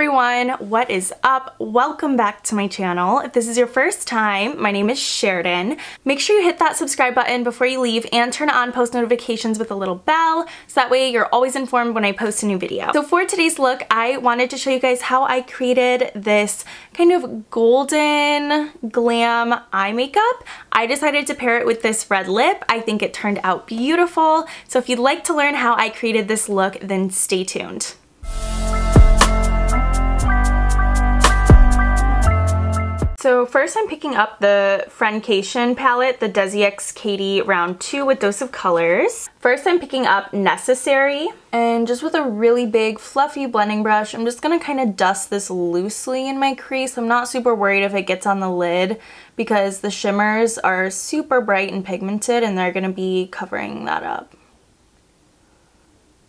Everyone, what is up? Welcome back to my channel. If this is your first time, my name is Sheridan. Make sure you hit that subscribe button before you leave and turn on post notifications with a little bell so that way you're always informed when I post a new video. So for today's look, I wanted to show you guys how I created this kind of golden glam eye makeup. I decided to pair it with this red lip. I think it turned out beautiful. So if you'd like to learn how I created this look, then stay tuned. So first I'm picking up the Friencation palette, the Desi x Katy round 2 with Dose of Colors. First I'm picking up Necessary, and just with a really big fluffy blending brush, I'm just going to kind of dust this loosely in my crease. I'm not super worried if it gets on the lid because the shimmers are super bright and pigmented and they're going to be covering that up.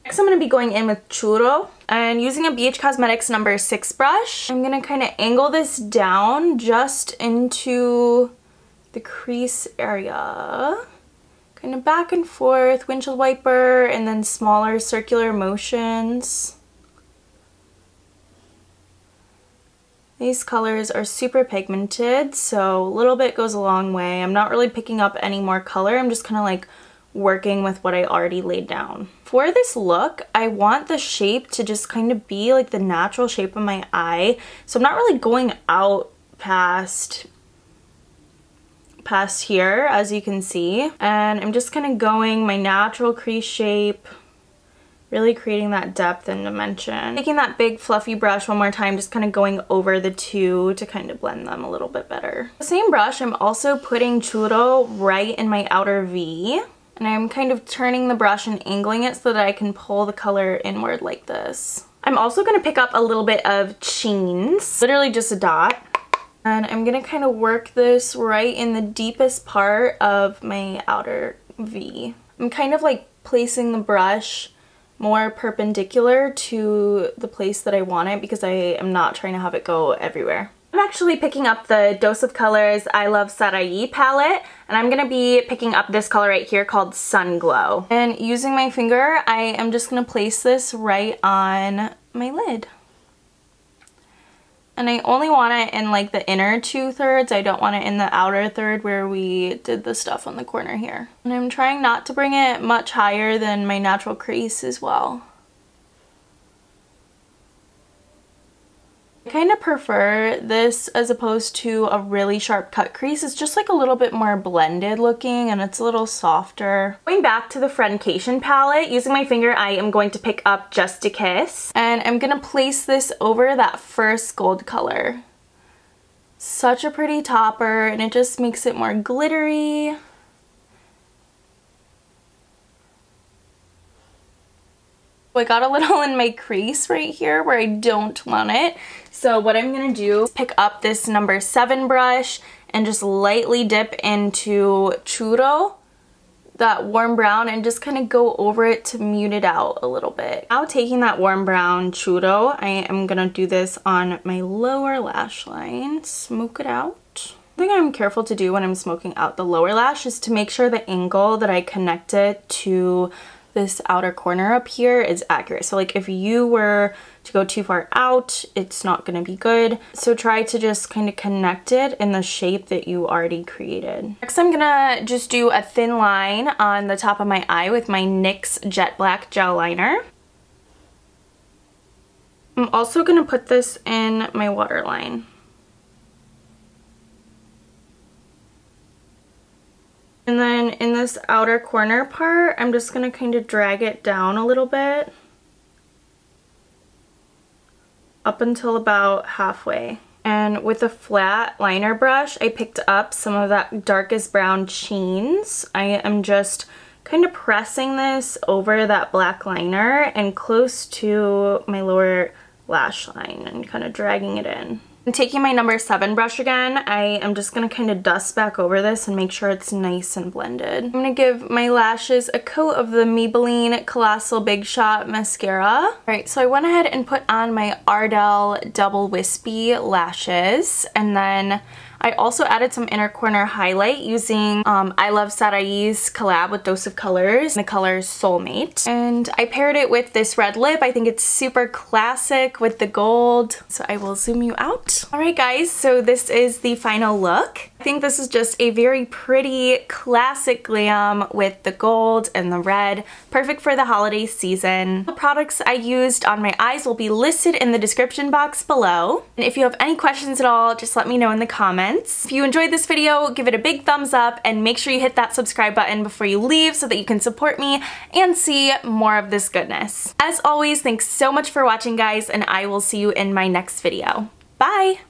Next I'm going to be going in with Churro and using a BH Cosmetics number 6 brush. I'm going to kind of angle this down just into the crease area. Kind of back and forth, windshield wiper, and then smaller circular motions. These colors are super pigmented, so a little bit goes a long way. I'm not really picking up any more color. I'm just kind of like working with what I already laid down. For this look, I want the shape to just kind of be like the natural shape of my eye. So I'm not really going out past here, as you can see. And I'm just kind of going my natural crease shape, really creating that depth and dimension. Taking that big fluffy brush one more time, just kind of going over the two to kind of blend them a little bit better. The same brush, I'm also putting Churro right in my outer V. And I'm kind of turning the brush and angling it so that I can pull the color inward like this. I'm also going to pick up a little bit of Cheens, literally just a dot. And I'm going to kind of work this right in the deepest part of my outer V. I'm kind of like placing the brush more perpendicular to the place that I want it because I am not trying to have it go everywhere. I'm actually picking up the Dose of Colors iluvsarahii palette, and I'm going to be picking up this color right here called Sun Glow. And using my finger, I am just going to place this right on my lid. And I only want it in like the inner 2/3. I don't want it in the outer third where we did the stuff on the corner here. And I'm trying not to bring it much higher than my natural crease as well. I kind of prefer this as opposed to a really sharp cut crease. It's just like a little bit more blended looking and it's a little softer. Going back to the Friencation palette, using my finger, I am going to pick up Just a Kiss. And I'm going to place this over that first gold color. Such a pretty topper, and it just makes it more glittery. I got a little in my crease right here where I don't want it. So what I'm going to do is pick up this number 7 brush and just lightly dip into Churro, that warm brown, and just kind of go over it to mute it out a little bit. Now taking that warm brown Churro, I am going to do this on my lower lash line, smoke it out. One thing I'm careful to do when I'm smoking out the lower lash is to make sure the angle that I connect it to this outer corner up here is accurate. So like if you were to go too far out, it's not going to be good. So try to just kind of connect it in the shape that you already created. Next I'm gonna just do a thin line on the top of my eye with my NYX Jet Black Gel Liner. I'm also gonna put this in my waterline. And then in this outer corner part, I'm just going to kind of drag it down a little bit up until about halfway. And with a flat liner brush, I picked up some of that darkest brown Cheens. I am just kind of pressing this over that black liner and close to my lower lash line and kind of dragging it in. I'm taking my number 7 brush again. I am just going to kind of dust back over this and make sure it's nice and blended. I'm going to give my lashes a coat of the Maybelline Colossal Bigshot Mascara. Alright, so I went ahead and put on my Ardell Double Wispy lashes, and then I also added some inner corner highlight using iluvsarahii's collab with Dose of Colors, the color Soulmate. And I paired it with this red lip. I think it's super classic with the gold. So I will zoom you out. Alright guys, so this is the final look. I think this is just a very pretty classic glam with the gold and the red. Perfect for the holiday season. The products I used on my eyes will be listed in the description box below. And if you have any questions at all, just let me know in the comments. If you enjoyed this video, give it a big thumbs up and make sure you hit that subscribe button before you leave so that you can support me and see more of this goodness. As always, thanks so much for watching guys, and I will see you in my next video. Bye!